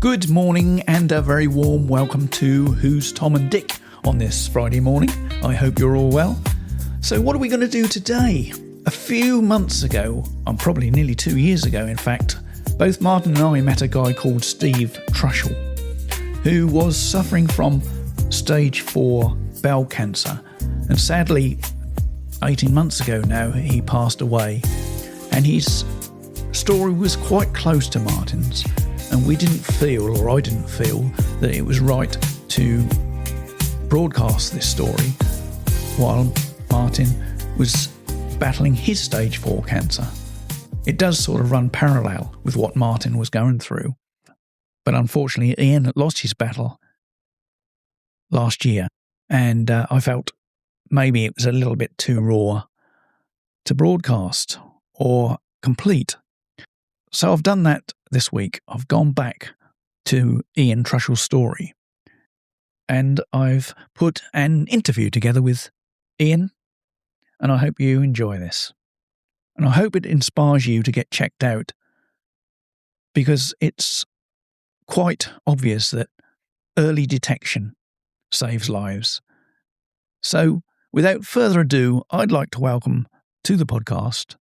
Good morning and a very warm welcome to Who's Tom and Dick on this Friday morning. I hope you're all well. So what are we going to do today? A few months ago, probably nearly 2 years ago in fact, both Martin and I met a guy called Steve Trushell who was suffering from stage 4 bowel cancer, and sadly 18 months ago now he passed away, and his story was quite close to Martin's. And we didn't feel, or I didn't feel, that it was right to broadcast this story while Martin was battling his stage 4 cancer. It does sort of run parallel with what Martin was going through. But unfortunately, Ian lost his battle last year, and I felt maybe it was a little bit too raw to broadcast or complete. So I've done that this week. I've gone back to Ian Trushell's story, and I've put an interview together with Ian, and I hope you enjoy this. And I hope it inspires you to get checked out, because it's quite obvious that early detection saves lives. So without further ado, I'd like to welcome to the podcast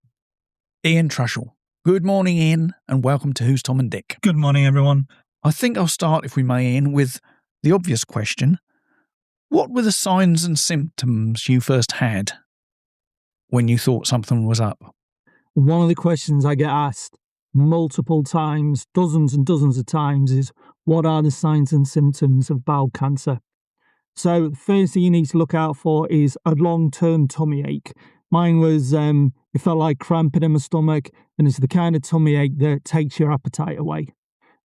Ian Trushell. Good morning, Ian, and welcome to Who's Tom and Dick. Good morning, everyone. I think I'll start, if we may, Ian, with the obvious question. What were the signs and symptoms you first had when you thought something was up? One of the questions I get asked multiple times, dozens and dozens of times, is what are the signs and symptoms of bowel cancer? So the first thing you need to look out for is a long-term tummy ache. Mine was, it felt like cramping in my stomach, and it's the kind of tummy ache that takes your appetite away.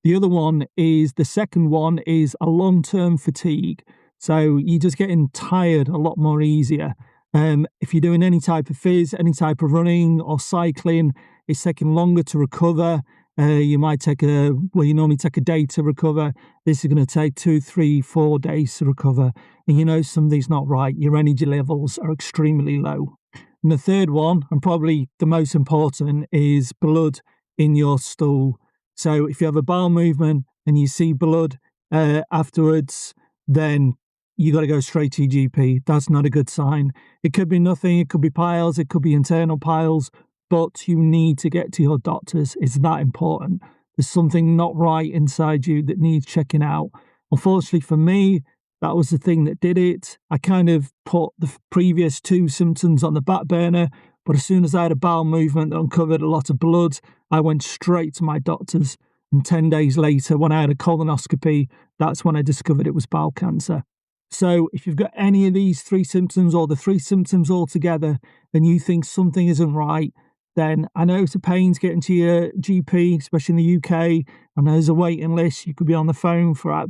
The other one is, the second one is a long-term fatigue. So you're just getting tired a lot more easier. If you're doing any type of phys, any type of running or cycling, it's taking longer to recover. You might you normally take a day to recover. This is going to take 2, 3, 4 days to recover. And you know something's not right. Your energy levels are extremely low. And the third one, and probably the most important, is blood in your stool. So if you have a bowel movement and you see blood afterwards, then you got to go straight to your GP. That's not a good sign. It could be nothing. It could be piles. It could be internal piles. But you need to get to your doctors. It's that important. There's something not right inside you that needs checking out. Unfortunately for me, that was the thing that did it. I kind of put the previous 2 symptoms on the back burner, but as soon as I had a bowel movement that uncovered a lot of blood, I went straight to my doctors. And 10 days later, when I had a colonoscopy, that's when I discovered it was bowel cancer. So if you've got any of these 3 symptoms, or the 3 symptoms all together, and you think something isn't right, then I know it's a pain to get into your GP, especially in the UK, and there's a waiting list. You could be on the phone for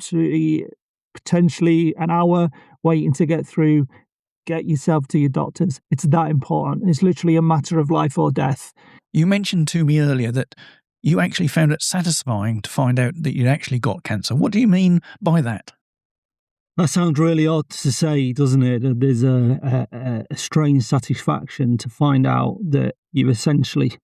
potentially an hour waiting to get through. Get yourself to your doctors. It's that important. It's literally a matter of life or death. You mentioned to me earlier that you actually found it satisfying to find out that you'd actually got cancer. What do you mean by that? That sounds really odd to say, doesn't it? There's a strange satisfaction to find out that you've essentially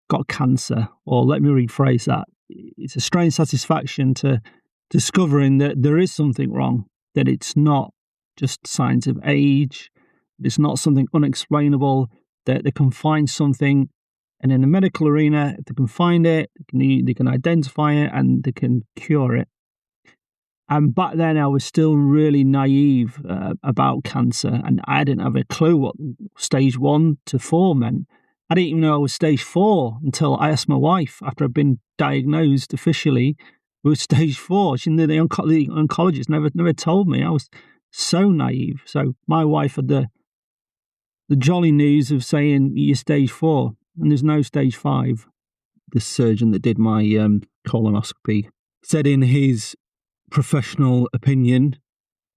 got cancer. Or let me rephrase that. It's a strange satisfaction to discovering that there is something wrong, that it's not just signs of age, it's not something unexplainable, that they can find something, and in the medical arena, if they can find it, they can identify it, and they can cure it. And back then, I was still really naive about cancer, and I didn't have a clue what stage 1 to 4 meant. I didn't even know I was stage 4 until I asked my wife after I'd been diagnosed officially with stage 4. The oncologist never told me. I was so naive. So my wife had the jolly news of saying you're stage 4, and there's no stage 5. The surgeon that did my colonoscopy said in his professional opinion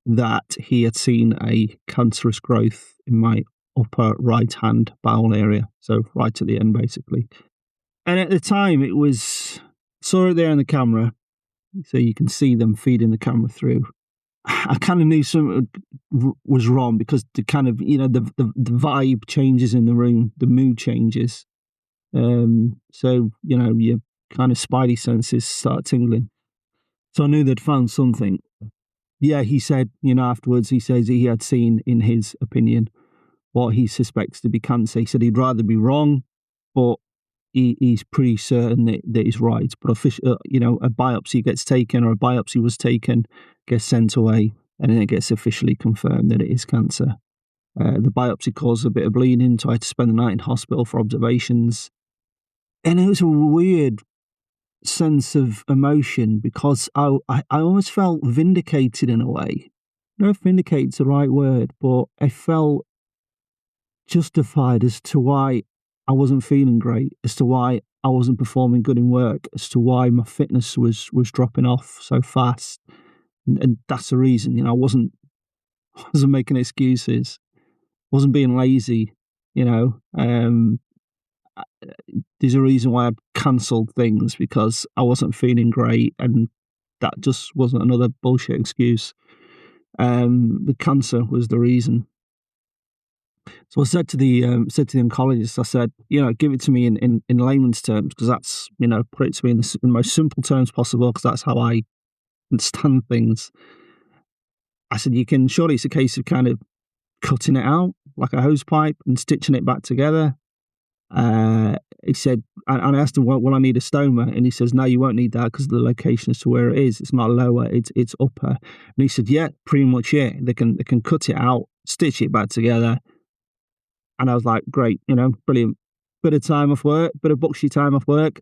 that he had seen a cancerous growth in my upper right-hand bowel area, so right at the end, basically. And at the time, it was, saw it there in the camera, so you can see them feeding the camera through. I kind of knew something was wrong because the kind of, the vibe changes in the room, the mood changes. So, your kind of spidey senses start tingling. So I knew they'd found something. Yeah, he said, afterwards, he says he had seen, in his opinion, what he suspects to be cancer. He said he'd rather be wrong, but he's pretty certain that he's right. But a biopsy gets taken, or a biopsy was taken, gets sent away, and then it gets officially confirmed that it is cancer. The biopsy caused a bit of bleeding, so I had to spend the night in hospital for observations. And it was a weird sense of emotion because I almost felt vindicated in a way. I don't know if vindicate's the right word, but I felt justified as to why I wasn't feeling great, as to why I wasn't performing good in work, as to why my fitness was dropping off so fast. And that's the reason, I wasn't making excuses, wasn't being lazy, there's a reason why I cancelled things, because I wasn't feeling great, and that just wasn't another bullshit excuse. The cancer was the reason. So I said to the oncologist, I said, give it to me in layman's terms, because that's, put it to me in the most simple terms possible, because that's how I understand things. I said, surely it's a case of kind of cutting it out like a hose pipe and stitching it back together. He said, and I asked him, well, will I need a stoma? And he says, no, you won't need that because of the location as to where it is. It's not lower, it's upper. And he said, yeah, pretty much it. They can cut it out, stitch it back together. And I was like, great, brilliant. Bit of time off work, bit of bucksy time off work,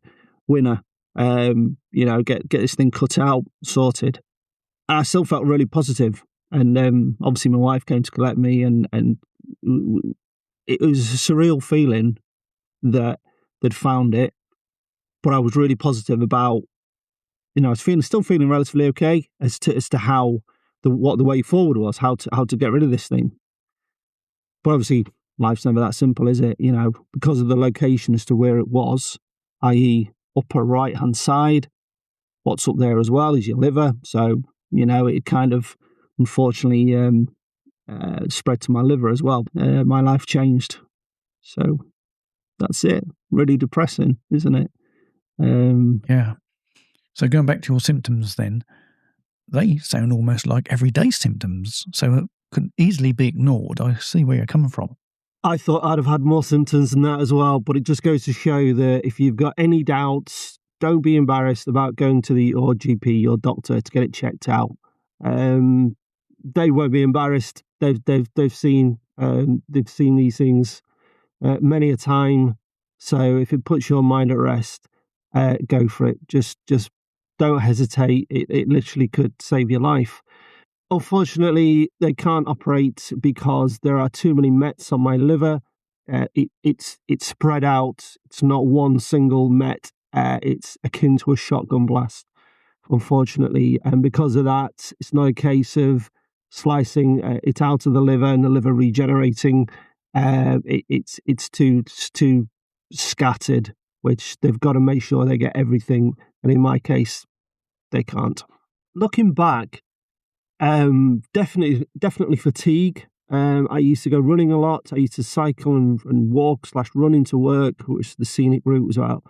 winner. Get this thing cut out, sorted. And I still felt really positive. And obviously my wife came to collect me, and it was a surreal feeling that they'd found it. But I was really positive about, I was still feeling relatively okay as to how what the way forward was, how to get rid of this thing. But obviously, life's never that simple, is it? Because of the location as to where it was, i.e., upper right hand side. What's up there as well is your liver. So it kind of unfortunately spread to my liver as well. My life changed. So that's it. Really depressing, isn't it? Yeah. So going back to your symptoms then, they sound almost like everyday symptoms, so it could easily be ignored. I see where you're coming from. I thought I'd have had more symptoms than that as well, but it just goes to show that if you've got any doubts, don't be embarrassed about going to your GP, your doctor, to get it checked out. They won't be embarrassed. They've seen these things many a time. So if it puts your mind at rest, go for it. Just don't hesitate. It literally could save your life. Unfortunately, they can't operate because there are too many mets on my liver. It's spread out. It's not one single met. It's akin to a shotgun blast, unfortunately. And because of that, it's not a case of slicing it out of the liver and the liver regenerating. It's too scattered, which they've got to make sure they get everything. And in my case, they can't. Looking back, definitely fatigue. I used to go running a lot. I used to cycle and walk/run into work, which the scenic route was about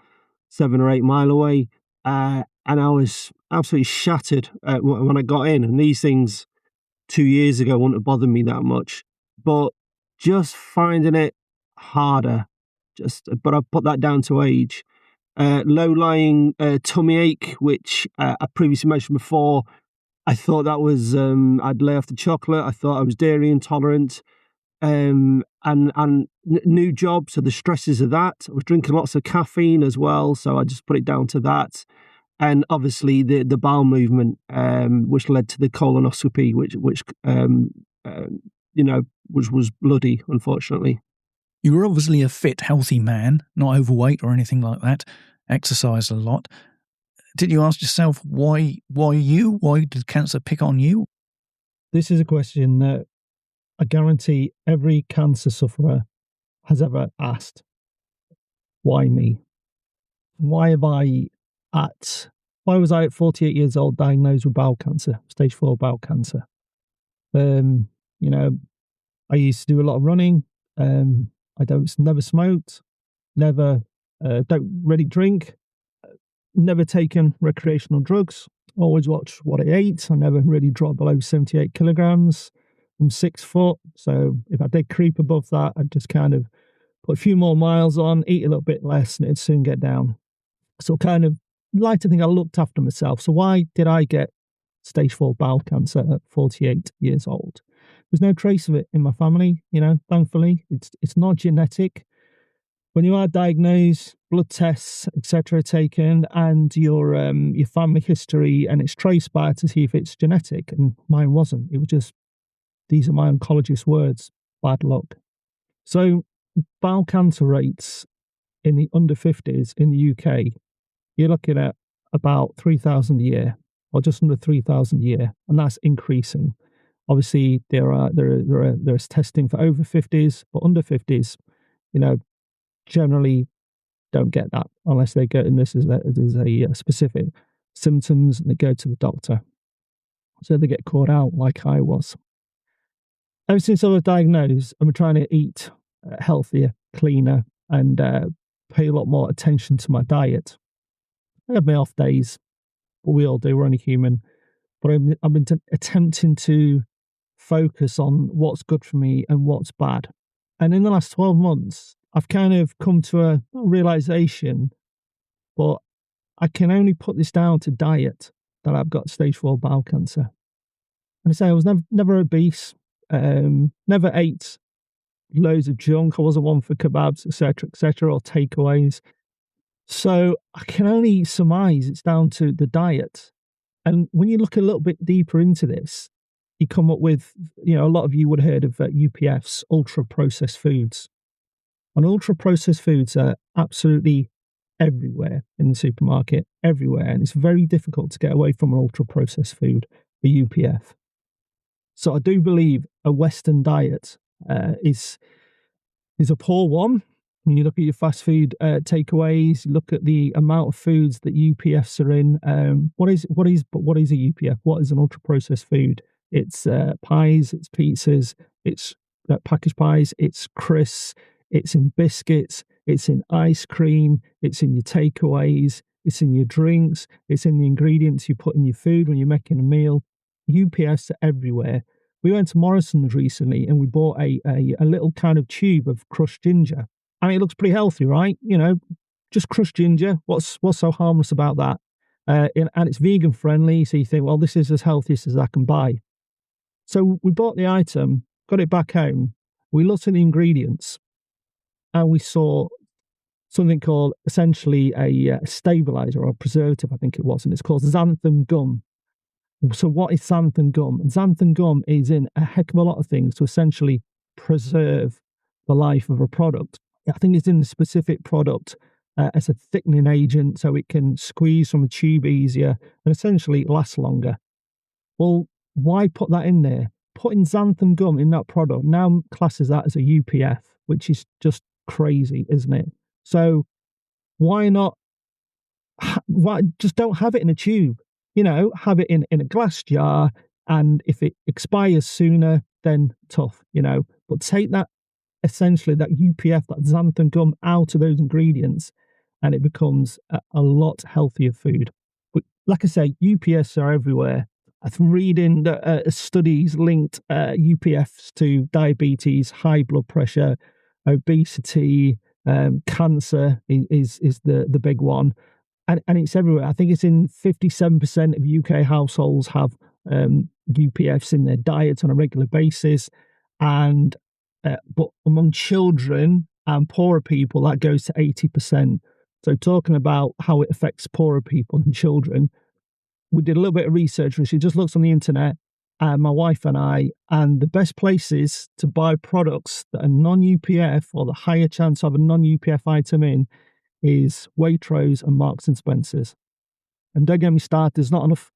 7 or 8 mile away. And I was absolutely shattered when I got in. And these things 2 years ago wouldn't have bothered me that much. But just finding it harder, but I put that down to age. Low-lying tummy ache, which I previously mentioned before. I thought that was, I'd lay off the chocolate. I thought I was dairy intolerant. And new job, so the stresses of that. I was drinking lots of caffeine as well, so I just put it down to that. And obviously the bowel movement, which led to the colonoscopy, which was bloody, unfortunately. You were obviously a fit, healthy man, not overweight or anything like that, exercised a lot. Did you ask yourself why you? Why did cancer pick on you? This is a question that I guarantee every cancer sufferer has ever asked. Why me? Why was I at 48 years old diagnosed with bowel cancer, stage 4 bowel cancer? I used to do a lot of running. I never smoked, don't really drink. never taken recreational drugs. Always watched what I ate. I never really dropped below 78 kilograms. I'm 6 foot. So if I did creep above that, I'd just kind of put a few more miles on, eat a little bit less, and it'd soon get down. So kind of like to think I looked after myself. So why did I get stage 4 bowel cancer at 48 years old? There's no trace of it in my family, thankfully. It's not genetic. When you are diagnosed, blood tests, etc., are taken, and your family history, and it's traced back to see if it's genetic. And mine wasn't. It was just, these are my oncologist's words, bad luck. So bowel cancer rates in the under 50s in the UK, you're looking at about 3,000 a year, or just under 3,000 a year, and that's increasing. Obviously, there's testing for over 50s, but under 50s, generally don't get that unless they get in this as a specific symptoms and they go to the doctor. So they get caught out like I was. Ever since I was diagnosed, I'm trying to eat healthier, cleaner, and pay a lot more attention to my diet. I have my off days, but we all do. We're only human. But I've been attempting to focus on what's good for me and what's bad. And in the last 12 months, I've kind of come to a realization, but I can only put this down to diet, that I've got stage 4 bowel cancer. And I say I was never obese, never ate loads of junk. I wasn't one for kebabs, etc., or takeaways. So I can only surmise it's down to the diet. And when you look a little bit deeper into this, you come up with, a lot of you would have heard of UPFs, ultra processed foods. And ultra processed foods are absolutely everywhere in the supermarket, everywhere. And it's very difficult to get away from an ultra processed food, a UPF. So I do believe a Western diet is a poor one. When you look at your fast food takeaways, you look at the amount of foods that UPFs are in. What is a UPF? What is an ultra processed food? It's pies, it's pizzas, it's packaged pies, it's crisps, it's in biscuits, it's in ice cream, it's in your takeaways, it's in your drinks, it's in the ingredients you put in your food when you're making a meal. UPFs are everywhere. We went to Morrison's recently and we bought a little kind of tube of crushed ginger. I mean, it looks pretty healthy, right? Just crushed ginger. What's so harmless about that? And it's vegan friendly, so you think, well, this is as healthy as I can buy. So we bought the item, got it back home. We looked at the ingredients, and we saw something called essentially a stabilizer or a preservative, I think it was, and it's called xanthan gum. So what is xanthan gum? Xanthan gum is in a heck of a lot of things to essentially preserve the life of a product. I think it's in the specific product as a thickening agent, so it can squeeze from a tube easier and essentially last longer. Well, why put that in there? Putting xanthan gum in that product now classes that as a UPF, which is just crazy, isn't it? So why not? Why just don't have it in a tube? Have it in a glass jar, and if it expires sooner, then tough. But take that, essentially that UPF, that xanthan gum, out of those ingredients, and it becomes a lot healthier food. But like I say, UPFs are everywhere. I'm reading that studies linked UPFs to diabetes, high blood pressure, obesity, cancer is the big one. And it's everywhere. I think it's in 57% of UK households have UPFs in their diet on a regular basis. And but among children and poorer people, that goes to 80%. So talking about how it affects poorer people and children, we did a little bit of research, and she just looked on the internet, my wife and I, and the best places to buy products that are non-UPF, or the higher chance of a non-UPF item in, is Waitrose and Marks and Spencer's. And don't get me started, there's not enough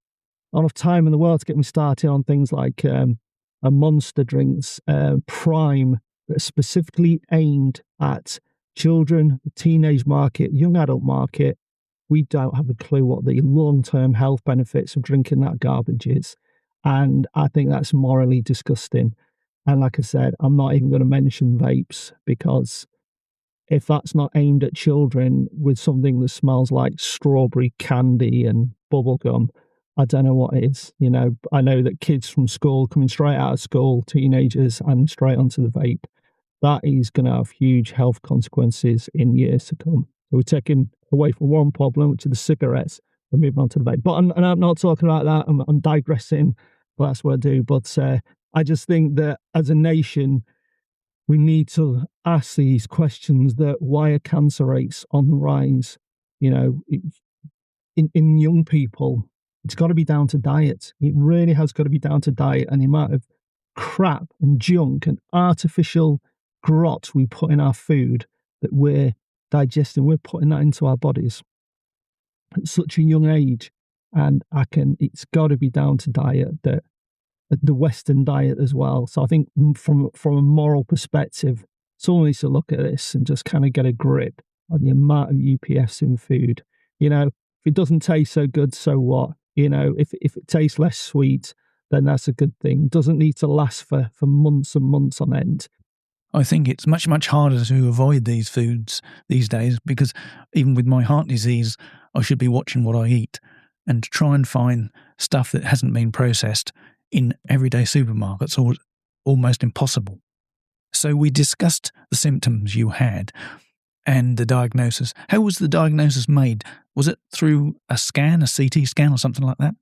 time in the world to get me started on things like a Monster drinks, Prime, that are specifically aimed at children, the teenage market, young adult market. We don't have a clue what the long-term health benefits of drinking that garbage is. And I think that's morally disgusting. And like I said, I'm not even going to mention vapes, because if that's not aimed at children with something that smells like strawberry candy and bubblegum, I don't know what is. I know that kids from school, coming straight out of school, teenagers, and straight onto the vape, that is going to have huge health consequences in years to come. So we're taking away from one problem, which is the cigarettes, we're moving on to the vape. But I'm not talking about that. I'm digressing, but that's what I do. But I just think that as a nation, we need to ask these questions: that why are cancer rates on the rise? In young people, it's got to be down to diet. It really has got to be down to diet and the amount of crap and junk and artificial grot we put in our food that we're digesting. We're putting that into our bodies at such a young age. And it's got to be down to diet, that the Western diet as well. So I think from a moral perspective, someone needs to look at this and just kind of get a grip on the amount of UPFs in food. If it doesn't taste so good, so what? If it tastes less sweet, then that's a good thing. It doesn't need to last for months and months on end. I think it's much, much harder to avoid these foods these days, because even with my heart disease, I should be watching what I eat and try and find stuff that hasn't been processed in everyday supermarkets, or almost impossible. So we discussed the symptoms you had and the diagnosis. How was the diagnosis made? Was it through a scan, a CT scan or something like that?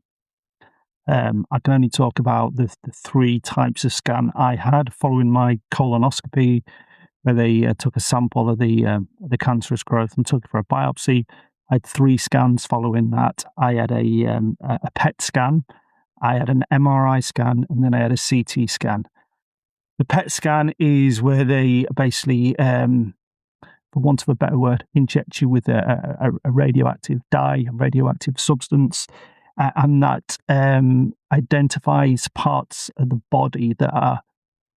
I can only talk about the three types of scan I had following my colonoscopy, where they took a sample of the cancerous growth and took it for a biopsy. I had 3 scans following that. I had a PET scan, I had an MRI scan, and then I had a CT scan. The PET scan is where they basically, for want of a better word, inject you with a radioactive dye, a radioactive substance, and that identifies parts of the body that are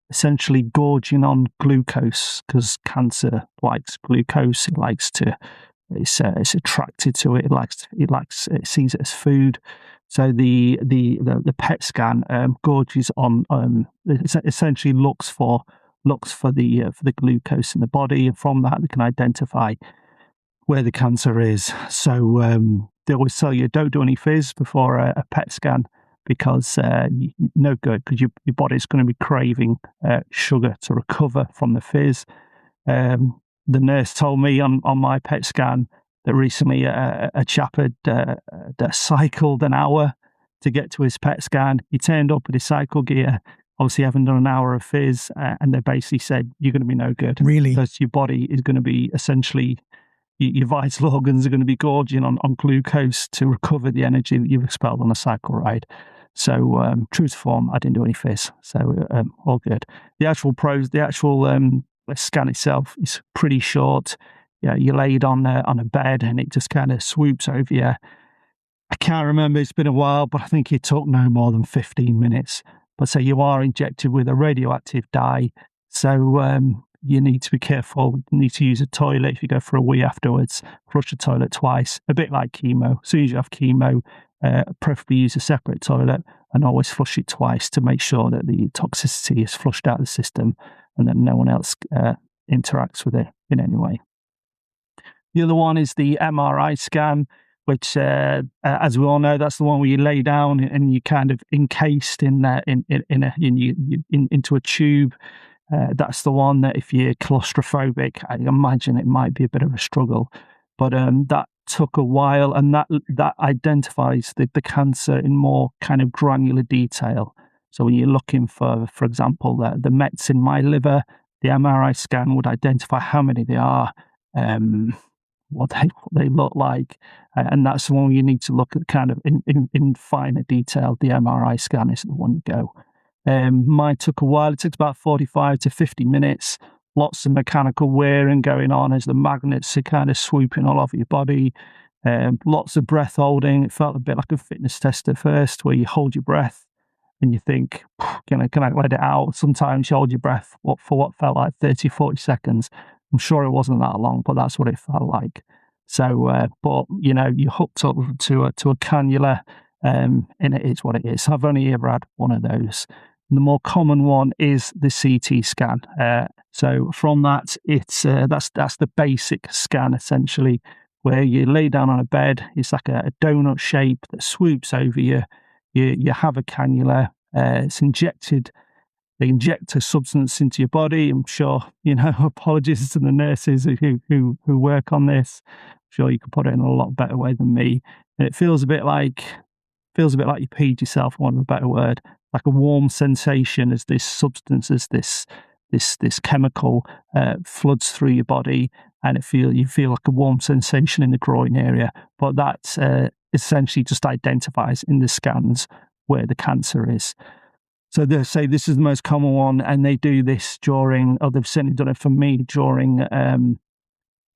essentially gorging on glucose, because cancer likes glucose. It's attracted to it. It sees it as food. So the PET scan gorges on. It essentially looks for the glucose in the body, and from that they can identify where the cancer is. So they always tell you, don't do any fizz before a PET scan, because no good, because your body's going to be craving sugar to recover from the fizz. The nurse told me on my PET scan that recently a chap had cycled an hour to get to his PET scan. He turned up with his cycle gear, obviously having done an hour of fizz, and they basically said, you're going to be no good. Really? Because your body is going to be essentially, your vital organs are going to be gorging on glucose to recover the energy that you've expelled on a cycle ride. So true to form, I didn't do any fizz. So all good. The actual scan itself is pretty short. Yeah, you're laid on a bed and it just kind of swoops over you. I can't remember, it's been a while, but I think it took no more than 15 minutes. But so you are injected with a radioactive dye. So you need to be careful. You need to use a toilet if you go for a wee afterwards. Flush the toilet twice, a bit like chemo. As soon as you have chemo, preferably use a separate toilet, and always flush it twice to make sure that the toxicity is flushed out of the system and that no one else interacts with it in any way. The other one is the MRI scan, which, as we all know, that's the one where you lay down and you kind of encased into a tube. That's the one that if you're claustrophobic, I imagine it might be a bit of a struggle. But that took a while, and that identifies the cancer in more kind of granular detail. So when you're looking for example, the mets in my liver, the MRI scan would identify how many they are, what they look like, and that's the one you need to look at kind of in finer detail. The MRI scan is the one to go. Mine took a while. It took about 45 to 50 minutes. Lots of mechanical wearing going on as the magnets are kind of swooping all over your body. Lots of breath holding. It felt a bit like a fitness test at first, where you hold your breath and you think, can I let it out? Sometimes you hold your breath for what felt like 30, 40 seconds. I'm sure it wasn't that long, but that's what it felt like. So, but you're hooked up to a cannula, and it is what it is. I've only ever had one of those. The more common one is the CT scan. So from that, it's that's the basic scan essentially, where you lay down on a bed. It's like a donut shape that swoops over you. You have a cannula. It's injected. They inject a substance into your body. I'm sure, apologies to the nurses who work on this. I'm sure you could put it in a lot better way than me. And it feels a bit like you peed yourself, for want of a better word, like a warm sensation as this substance, as this chemical floods through your body, and you feel like a warm sensation in the groin area. But that essentially just identifies in the scans where the cancer is. So they say this is the most common one, and they do this they've certainly done it for me during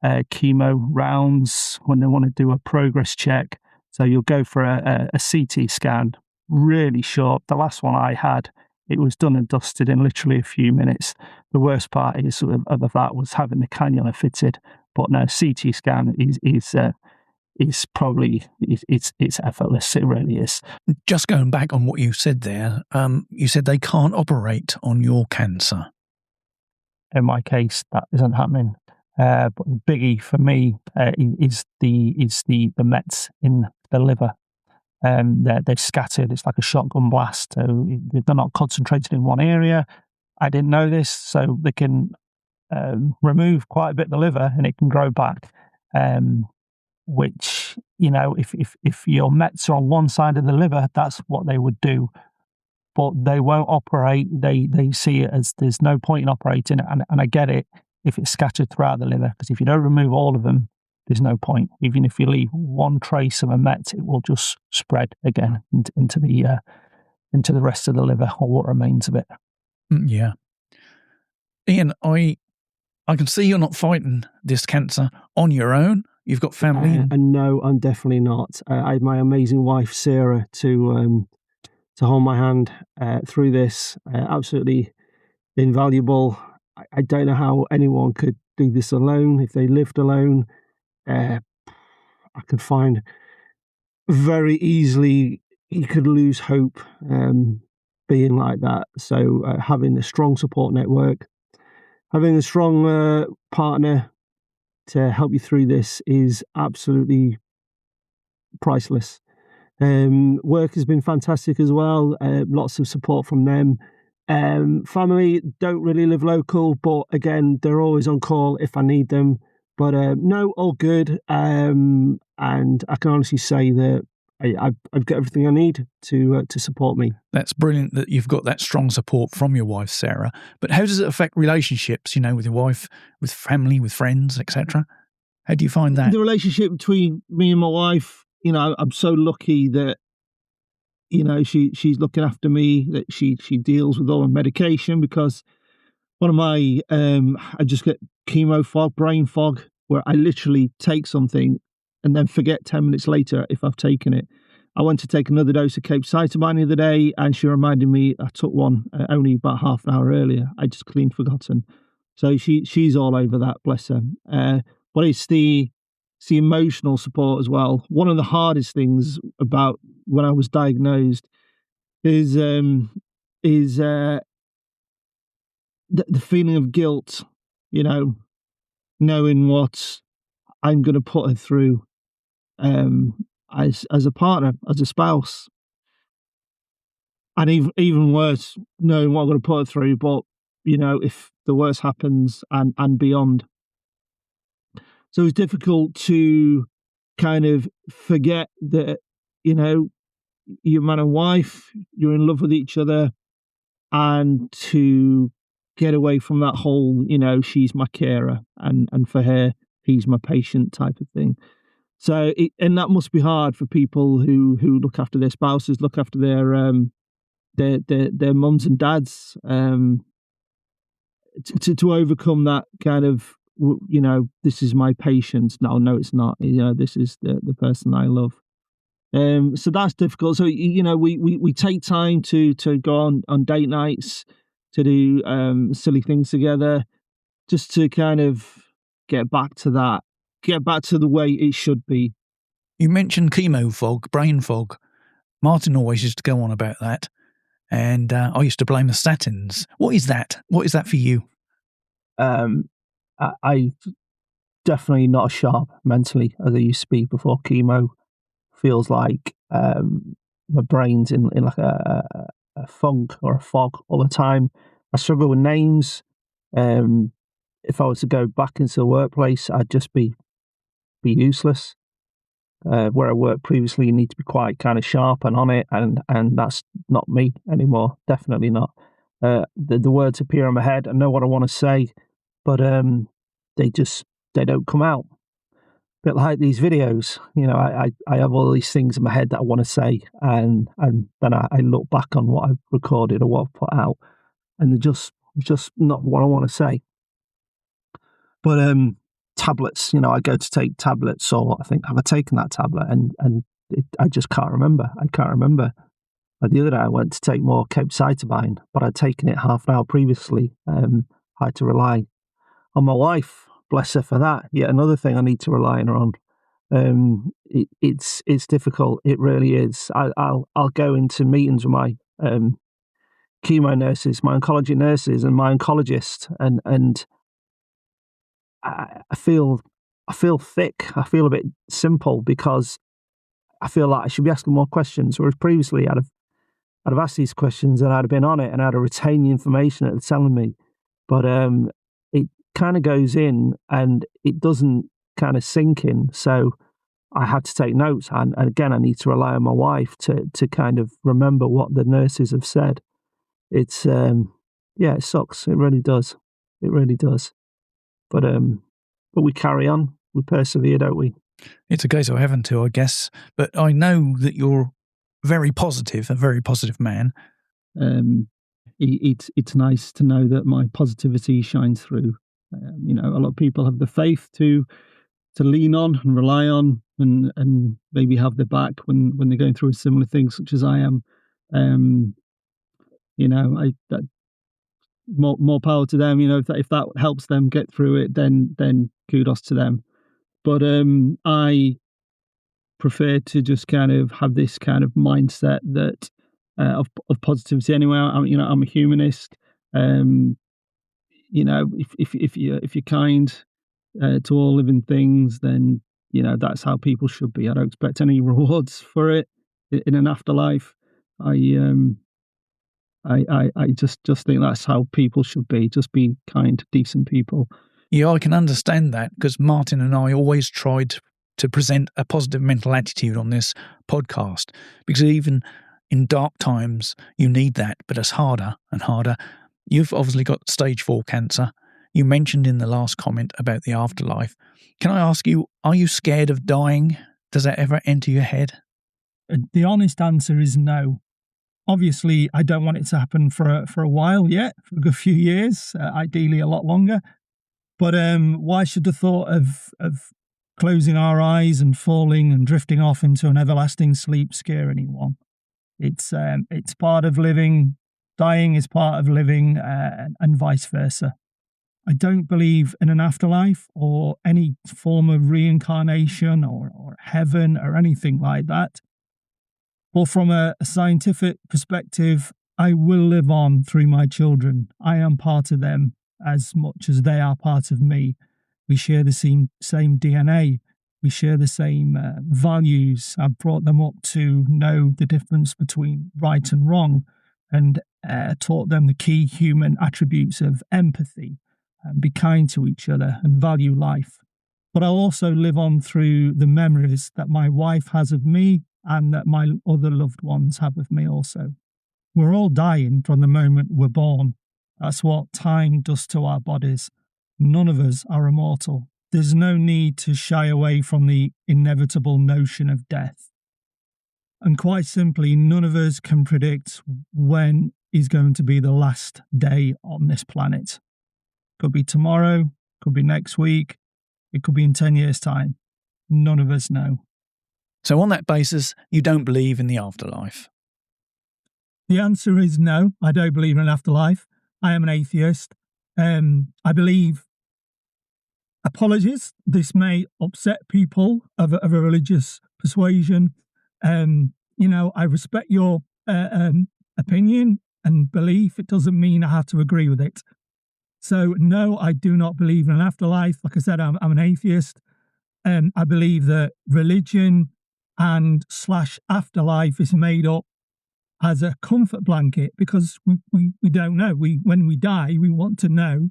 chemo rounds when they want to do a progress check. So you'll go for a CT scan, really short. The last one I had, it was done and dusted in literally a few minutes. The worst part of that was having the cannula fitted. But no, CT scan is probably it's effortless. It really is. Just going back on what you said there, you said they can't operate on your cancer. In my case, that isn't happening. But the biggie for me is the mets in the liver. They're scattered. It's like a shotgun blast. So they're not concentrated in one area. I didn't know this, so they can remove quite a bit of the liver, and it can grow back. Which, if your mets are on one side of the liver, that's what they would do. But they won't operate. They see it as there's no point in operating, and I get it if it's scattered throughout the liver, because if you don't remove all of them, there's no point. Even if you leave one trace of a met, it will just spread again into the rest of the liver, or what remains of it. Yeah. Ian, I can see you're not fighting this cancer on your own. You've got family. And no, I'm definitely not. I had my amazing wife, Sarah, to hold my hand through this. Absolutely invaluable. I don't know how anyone could do this alone. If they lived alone, I could find very easily you could lose hope being like that. So having a strong support network, having a strong partner to help you through this is absolutely priceless. Work has been fantastic as well. Lots of support from them. Family don't really live local, but again, they're always on call if I need them. But no, all good. And I can honestly say that I've got everything I need to support me. That's brilliant that you've got that strong support from your wife, Sarah. But how does it affect relationships, with your wife, with family, with friends, etc.? How do you find that? The relationship between me and my wife, I'm so lucky that, she's looking after me, that she deals with all my medication, because one of my, I just get chemo fog, brain fog, where I literally take something and then forget 10 minutes later if I've taken it. I went to take another dose of capecitabine the other day, and she reminded me I took one only about half an hour earlier. I just clean forgotten. So she's all over that, bless her. But it's the emotional support as well. One of the hardest things about when I was diagnosed is the feeling of guilt, knowing what I'm going to put her through as a partner, as a spouse. And even worse, knowing what I'm going to put her through, but, if the worst happens and beyond. So it's difficult to kind of forget that, you're man and wife, you're in love with each other, and to get away from that whole, she's my carer, and for her, he's my patient type of thing. So, and that must be hard for people who look after their spouses, look after their mums and dads, to overcome that kind of, this is my patient. No, it's not. This is the person I love. So that's difficult. So, we take time to go on date nights, to do silly things together, just to kind of get back to the way it should be. You mentioned chemo fog, brain fog. Martin always used to go on about that. and I used to blame the statins. What is that? What is that for you? I definitely not as sharp mentally as I used to be before chemo. Feels like my brain's in like a funk or a fog all the time. I struggle with names. If I was to go back into the workplace, I'd just be useless. Where I worked previously, you need to be quite kind of sharp and on it, and that's not me anymore. Definitely not. The words appear in my head. I know what I want to say, but they don't come out. Bit like these videos, I have all these things in my head that I want to say, and then I look back on what I've recorded or what I've put out, and they're just not what I want to say. But tablets, I go to take tablets, or I think, have I taken that tablet? And I just can't remember. I can't remember. The other day I went to take more capecitabine, but I'd taken it half an hour previously. I had to rely on my wife, bless her for that. Yet another thing I need to rely on her on. It's difficult. It really is. I'll go into meetings with my chemo nurses, my oncology nurses, and my oncologist, and I feel thick. I feel a bit simple because I feel like I should be asking more questions. Whereas previously I'd have asked these questions and I'd have been on it and I'd have retained the information that they're telling me. But it kind of goes in and it doesn't kind of sink in. So I had to take notes, and again I need to rely on my wife to kind of remember what the nurses have said. It's it sucks. It really does. It really does. But we carry on. We persevere, don't we? It's a case of having to, I guess. But I know that you're a very positive man. It's nice to know that my positivity shines through. A lot of people have the faith to lean on and rely on, and maybe have their back when they're going through a similar thing, such as I am. More power to them. If that helps them get through it, then kudos to them. But I prefer to just kind of have this kind of mindset that of positivity. Anyway, I'm a humanist. If you're kind to all living things, then that's how people should be. I don't expect any rewards for it in an afterlife. I just think that's how people should be. Just be kind, decent people. Yeah, I can understand that, because Martin and I always tried to present a positive mental attitude on this podcast, because even in dark times, you need that, but it's harder and harder. You've obviously got stage 4 cancer. You mentioned in the last comment about the afterlife. Can I ask you, are you scared of dying? Does that ever enter your head? The honest answer is no. Obviously, I don't want it to happen for a while yet, for a good few years, ideally a lot longer. But why should the thought of closing our eyes and falling and drifting off into an everlasting sleep scare anyone? It's part of living. Dying is part of living, and vice versa. I don't believe in an afterlife or any form of reincarnation or heaven or anything like that. But from a scientific perspective, I will live on through my children. I am part of them as much as they are part of me. We share the same DNA. We share the same values. I've brought them up to know the difference between right and wrong, and taught them the key human attributes of empathy, and be kind to each other and value life. But I'll also live on through the memories that my wife has of me and that my other loved ones have of me also. We're all dying from the moment we're born. That's what time does to our bodies. None of us are immortal. There's no need to shy away from the inevitable notion of death. And quite simply, none of us can predict when is going to be the last day on this planet. Could be tomorrow, could be next week, it could be in 10 years' time. None of us know. So on that basis, you don't believe in the afterlife? The answer is no, I don't believe in an afterlife. I am an atheist. I believe, apologies, this may upset people of a religious persuasion. I respect your opinion and belief. It doesn't mean I have to agree with it. So, no, I do not believe in an afterlife. Like I said, I'm an atheist. I believe that religion and / afterlife is made up as a comfort blanket because we don't know. When we die, we want to know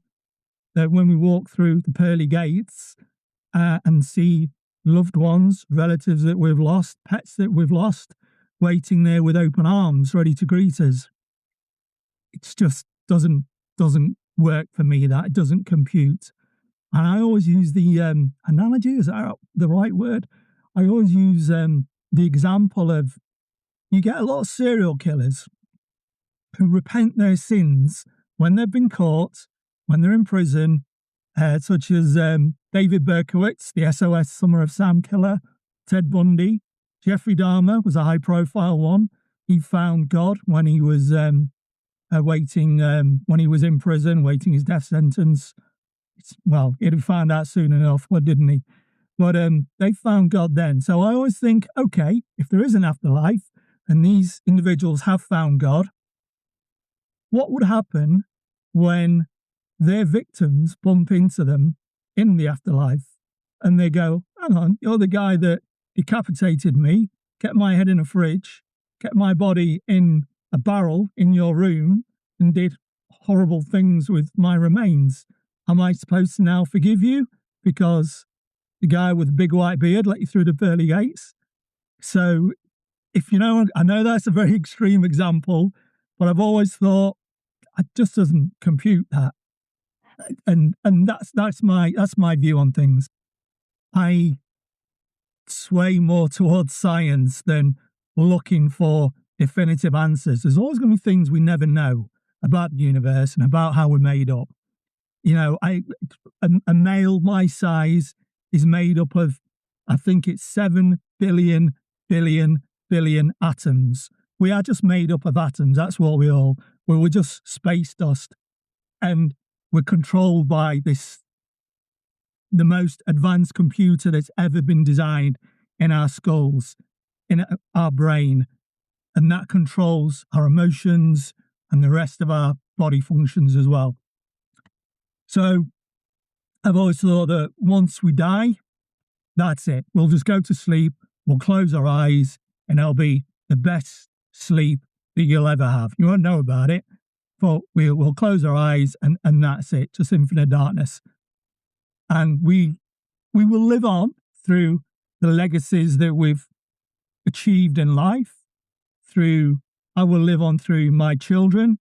that when we walk through the pearly gates and see loved ones, relatives that we've lost, pets that we've lost, waiting there with open arms, ready to greet us. It just doesn't work for me. That it doesn't compute. And I always use the analogy. Is that the right word? I always use the example of you get a lot of serial killers who repent their sins when they've been caught, when they're in prison, such as David Berkowitz, the SOS Summer of Sam killer, Ted Bundy, Jeffrey Dahmer was a high-profile one. He found God when he was when he was in prison, waiting his death sentence. Well, he'd found out soon enough, didn't he? But they found God then. So I always think, okay, if there is an afterlife and these individuals have found God, what would happen when their victims bump into them in the afterlife and they go, hang on, you're the guy that decapitated me, kept my head in a fridge, kept my body in a barrel in your room and did horrible things with my remains. Am I supposed to now forgive you because the guy with the big white beard let you through the pearly gates? So if I know that's a very extreme example, but I've always thought it just doesn't compute that. And that's my view on things. I sway more towards science than looking for definitive answers. There's always going to be things we never know about the universe and about how we're made up. A male my size is made up of, I think it's 7 billion atoms. We are just made up of atoms. That's what we're just space dust. And we're controlled by the most advanced computer that's ever been designed in our skulls, in our brain. And that controls our emotions and the rest of our body functions as well. So I've always thought that once we die, that's it. We'll just go to sleep, we'll close our eyes, and it'll be the best sleep that you'll ever have. You won't know about it, but we'll close our eyes and that's it, just infinite darkness. And we will live on through the legacies that we've achieved in life. I will live on through my children.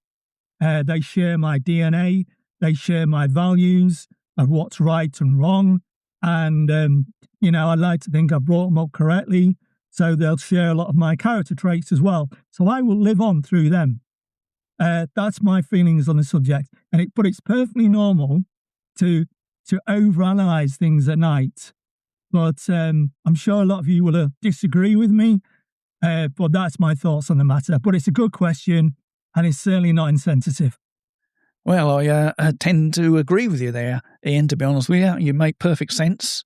They share my DNA. They share my values of what's right and wrong. And, I like to think I brought them up correctly. So they'll share a lot of my character traits as well. So I will live on through them. That's my feelings on the subject. But it's perfectly normal to overanalyze things at night. But I'm sure a lot of you will disagree with me. But that's my thoughts on the matter. But it's a good question, and it's certainly not insensitive. Well, I tend to agree with you there, Ian, to be honest with you. You make perfect sense,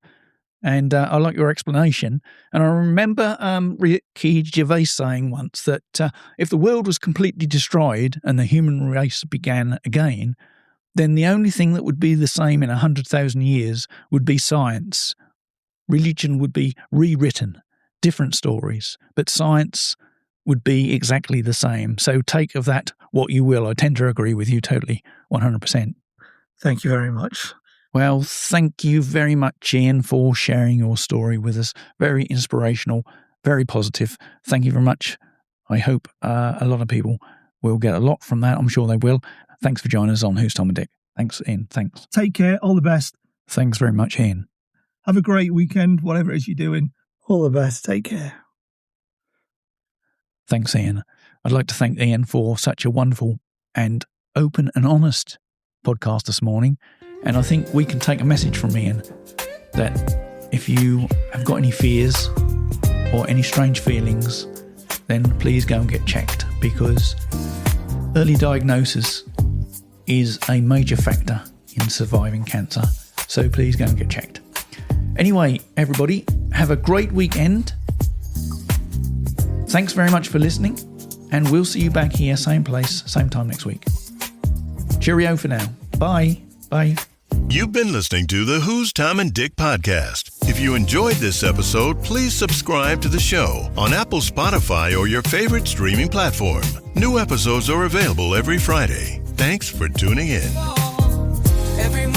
and I like your explanation. And I remember Ricky Gervais saying once that if the world was completely destroyed and the human race began again, then the only thing that would be the same in 100,000 years would be science. Religion would be rewritten, different stories, but science would be exactly the same. So take of that what you will. I tend to agree with you totally, 100%. Thank you very much. Well, thank you very much, Ian, for sharing your story with us. Very inspirational, very positive. Thank you very much. I hope a lot of people will get a lot from that. I'm sure they will. Thanks for joining us on Who's Tom and Dick. Thanks, Ian. Thanks. Take care. All the best. Thanks very much, Ian. Have a great weekend, whatever it is you're doing. All the best. Take care. Thanks, Ian. I'd like to thank Ian for such a wonderful and open and honest podcast this morning. And I think we can take a message from Ian that if you have got any fears or any strange feelings, then please go and get checked, because early diagnosis is a major factor in surviving cancer. So please go and get checked. Anyway, everybody, have a great weekend. Thanks very much for listening, and we'll see you back here, same place, same time next week. Cheerio for now. Bye. Bye. You've been listening to the Who's Tom and Dick podcast. If you enjoyed this episode, please subscribe to the show on Apple, Spotify, or your favorite streaming platform. New episodes are available every Friday. Thanks for tuning in. Every